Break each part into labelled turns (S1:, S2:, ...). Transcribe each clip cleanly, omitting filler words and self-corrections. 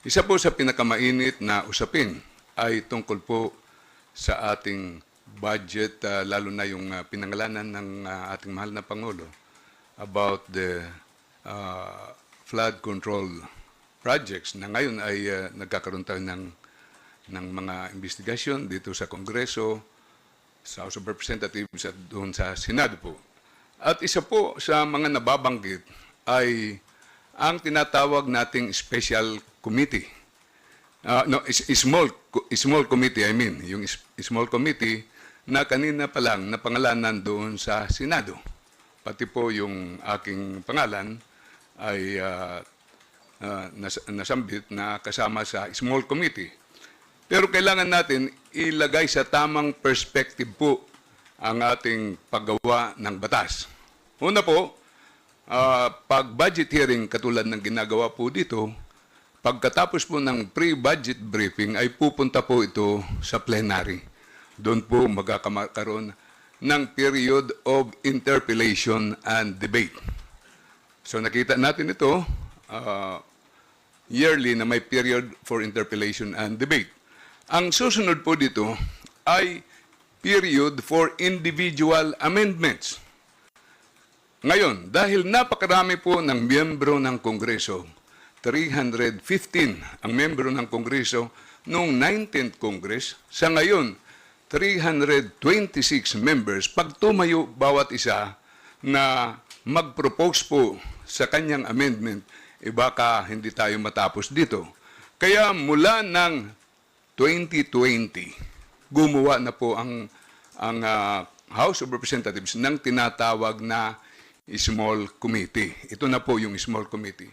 S1: Isa po sa pinakamainit na usapin ay tungkol po sa ating budget, lalo na yung pinangalanan ng ating mahal na Pangulo about the flood control projects na ngayon ay nagkakaroon tayo ng mga investigasyon dito sa Kongreso, sa House of Representatives at doon sa Senado po. At isa po sa mga nababanggit ay ang tinatawag nating special committee. Small committee, I mean. Yung small committee na kanina pa lang napangalanan doon sa Senado. Pati po yung aking pangalan ay nasambit na kasama sa small committee. Pero kailangan natin ilagay sa tamang perspective po ang ating paggawa ng batas. Una po, pag budget hearing katulad ng ginagawa po dito, pagkatapos po ng pre-budget briefing ay pupunta po ito sa plenary. Doon po magkakaroon ng period of interpellation and debate. So nakita natin ito, yearly na may period for interpellation and debate. Ang susunod po dito ay period for individual amendments. Ngayon, dahil napakarami po ng miyembro ng Kongreso, 315 ang miyembro ng Kongreso noong 19th Congress, sa ngayon, 326 members, pag tumayo bawat isa na mag-propose po sa kanyang amendment, baka hindi tayo matapos dito. Kaya mula ng 2020, gumawa na po ang House of Representatives ng tinatawag na small committee. Ito na po yung small committee.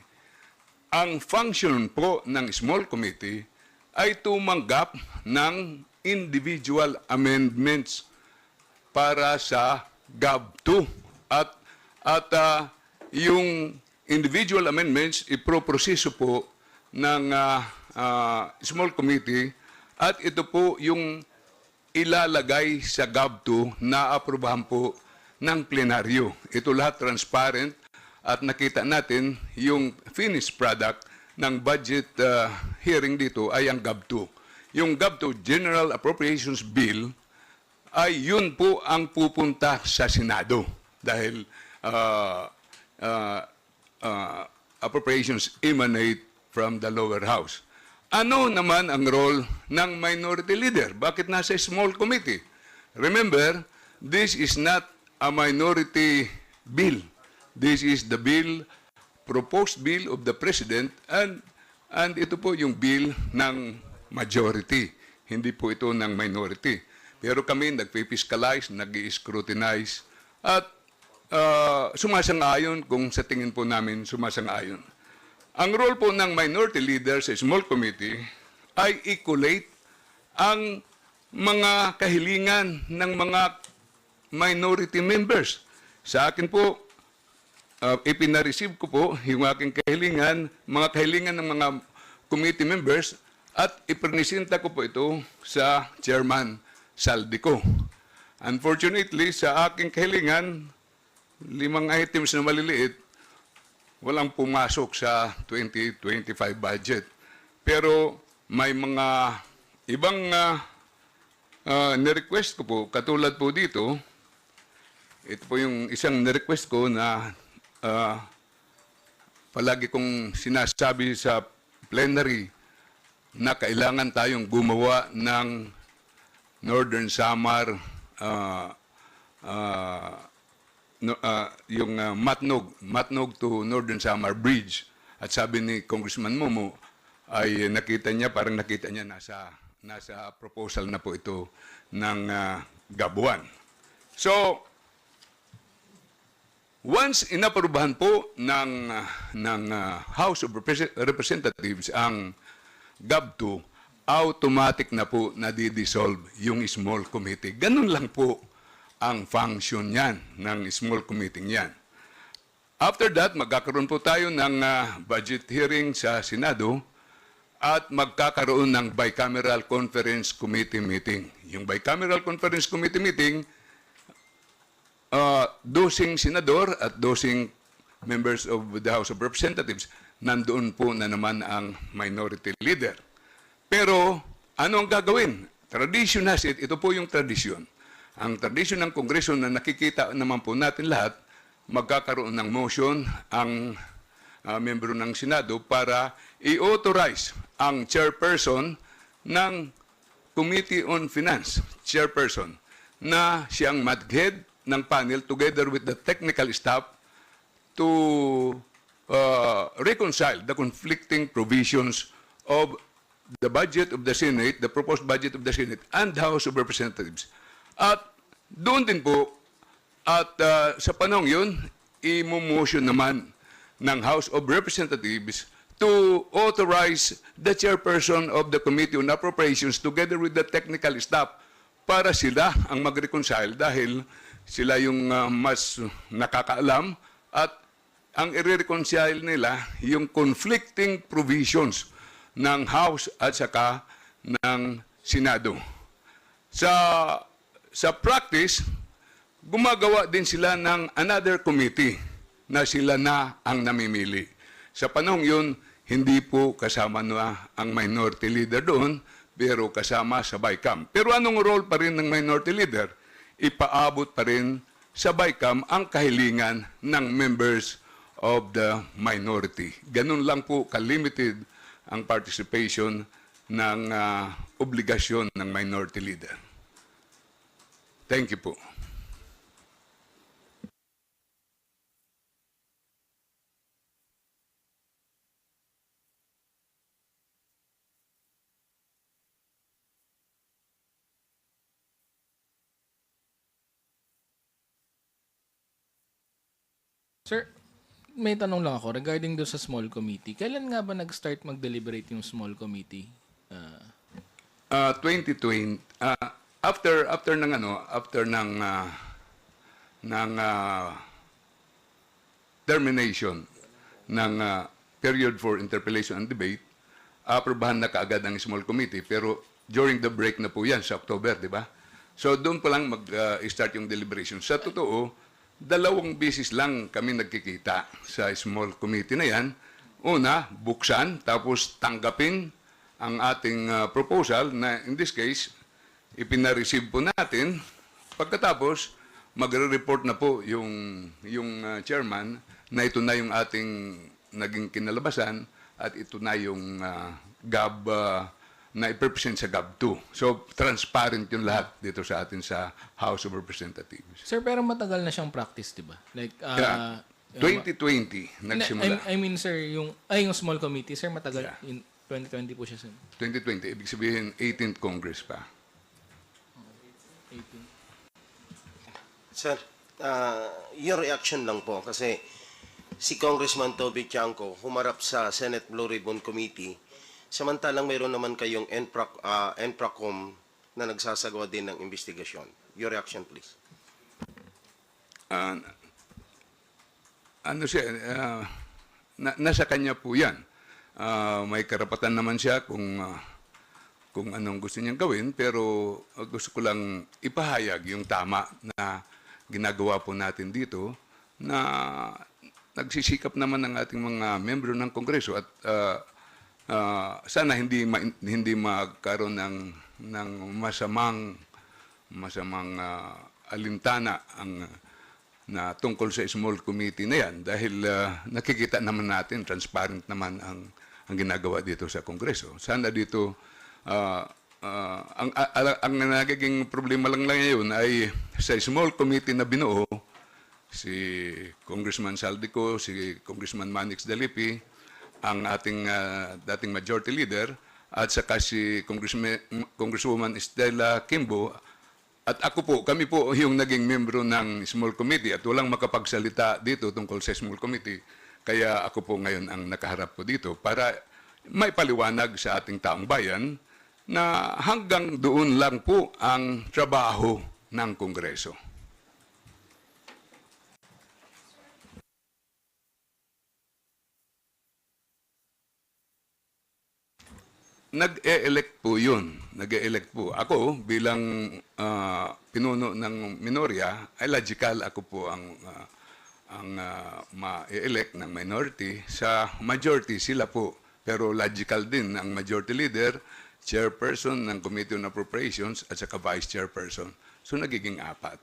S1: Ang function po ng small committee ay tumanggap ng individual amendments para sa GAB2. At yung individual amendments iproproseso po ng small committee at ito po yung ilalagay sa GAB2 na aprubahan po ng plenaryo. Ito lahat transparent at nakita natin yung finished product ng budget hearing dito ay ang GAB2. Yung GAB2, General Appropriations Bill, ay yun po ang pupunta sa Senado dahil appropriations emanate from the lower house. Ano naman ang role ng minority leader? Bakit nasa small committee? Remember, this is not a minority bill. This is the bill, proposed bill of the President, and ito po yung bill ng majority. Hindi po ito ng minority. Pero kami nagpipiskalize, nag-i-scrutinize, at sumasang-ayon kung sa tingin po namin sumasang-ayon. Ang role po ng minority leader sa small committee ay i-collate ang mga kahilingan ng mga minority members. Sa akin po, ipinareceive ko po yung aking kahilingan, mga kahilingan ng mga committee members at ipresenta ko po ito sa Chairman Saldico. Unfortunately, sa aking kahilingan, 5 items na maliliit, walang pumasok sa 2025 budget. Pero may mga ibang nirequest ko po, katulad po dito, ito po yung isang nirequest ko na palagi kong sinasabi sa plenary na kailangan tayong gumawa ng Northern Samar yung Matnog to Northern Samar Bridge. At sabi ni Congressman Momo ay parang nakita niya nasa proposal na po ito ng GAB1. So, once inaprubahan po ng House of Representatives ang GAB2, automatic na po nadi-dissolve yung small committee. Ganun lang po ang function yan, ng small committee yan. After that, magkakaroon po tayo ng budget hearing sa Senado at magkakaroon ng bicameral conference committee meeting. Yung bicameral conference committee meeting, 12 senador at 12 members of the House of Representatives nandoon po na naman ang minority leader. Pero ano ang gagawin? Tradition has it. Ito po yung tradisyon. Ang tradisyon ng Kongreso na nakikita naman po natin lahat, magkakaroon ng motion ang membro ng Senado para i-authorize ang chairperson ng Committee on Finance, chairperson, na siyang mag-head ng panel together with the technical staff to reconcile the conflicting provisions of the budget of the Senate, the proposed budget of the Senate, and the House of Representatives. At doon din po, at sa panahon yun, i-motion naman ng House of Representatives to authorize the chairperson of the Committee on Appropriations together with the technical staff para sila ang mag-reconcile dahil sila yung mas nakakaalam at ang i-reconcile nila yung conflicting provisions ng House at saka ng Senado. Sa practice, gumagawa din sila ng another committee na sila na ang namimili. Sa panahong yun, hindi po kasama na ang minority leader doon, pero kasama sa BICAM. Pero anong role pa rin ng minority leader? Ipaabot pa rin sa BICAM ang kahilingan ng members of the minority. Ganun lang po ka-limited ang participation ng obligasyon ng minority leader. Thank you po.
S2: Sir, may tanong lang ako regarding doon sa small committee. Kailan nga ba nag-start mag-deliberate yung small committee?
S1: 2020, after ng termination ng period for interpellation and debate, aprobahan na kaagad ang small committee, pero during the break na po yan sa October, di ba? So doon pa lang mag-start yung deliberation. Sa totoo, 2 beses lang kami nagkikita sa small committee na yan. Una, buksan, tapos tanggapin ang ating proposal na in this case, ipinareceive po natin. Pagkatapos, magre-report na po yung chairman na ito na yung ating naging kinalabasan at ito na yung GAB na i-represent sa GAB 2. So, transparent yung lahat dito sa atin sa House of Representatives.
S2: Sir, pero matagal na siyang practice, di ba? Like,
S1: 2020, nagsimula.
S2: I mean, sir, yung small committee, sir, matagal.
S1: Yeah.
S2: In 2020 po siya, sir.
S1: 2020, ibig sabihin 18th Congress pa.
S2: 18.
S3: Sir, your reaction lang po kasi si Congressman Toby Chanco humarap sa Senate Blue Ribbon Committee samantalang mayroon naman kayong NPRACOM na nagsasagawa din ng investigasyon. Your reaction, please.
S1: Nasa kanya po yan. May karapatan naman siya kung anong gusto niyang gawin, pero gusto ko lang ipahayag yung tama na ginagawa po natin dito na nagsisikap naman ng ating mga membro ng Kongreso at sana hindi magkaroon ng masamang alintana na tungkol sa small committee na yan dahil nakikita naman natin, transparent naman ang ginagawa dito sa Kongreso. Sana dito, ang nagiging problema lang ngayon ay sa small committee na binuo, si Congressman Saldico, si Congressman Manix Dalipi, ang ating dating majority leader, at saka si Congresswoman Estela Kimbo, at ako po, kami po yung naging membro ng small committee at walang makapagsalita dito tungkol sa small committee. Kaya ako po ngayon ang nakaharap po dito para may paliwanag sa ating taong bayan na hanggang doon lang po ang trabaho ng Kongreso. Nag-e-elect po yun. Nag-e-elect po. Ako, bilang pinuno ng minorya, ay logical ako po ma-elect ng minority. Sa majority, sila po. Pero logical din ang majority leader, chairperson ng Committee on Appropriations, at saka vice chairperson. So, nagiging 4.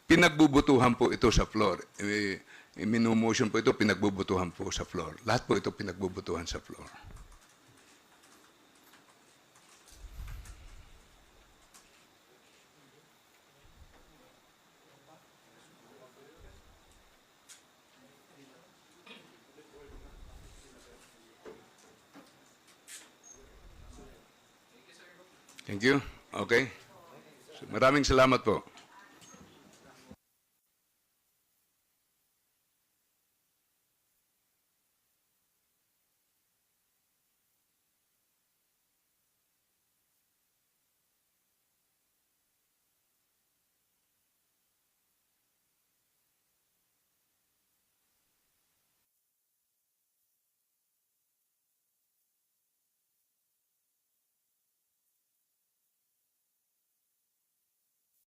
S1: Pinagbubutuhan po ito sa floor. Minumotion po ito, pinagbubutuhan po sa floor. Lahat po ito pinagbubutuhan sa floor. Thank you. Okay. So, maraming salamat po.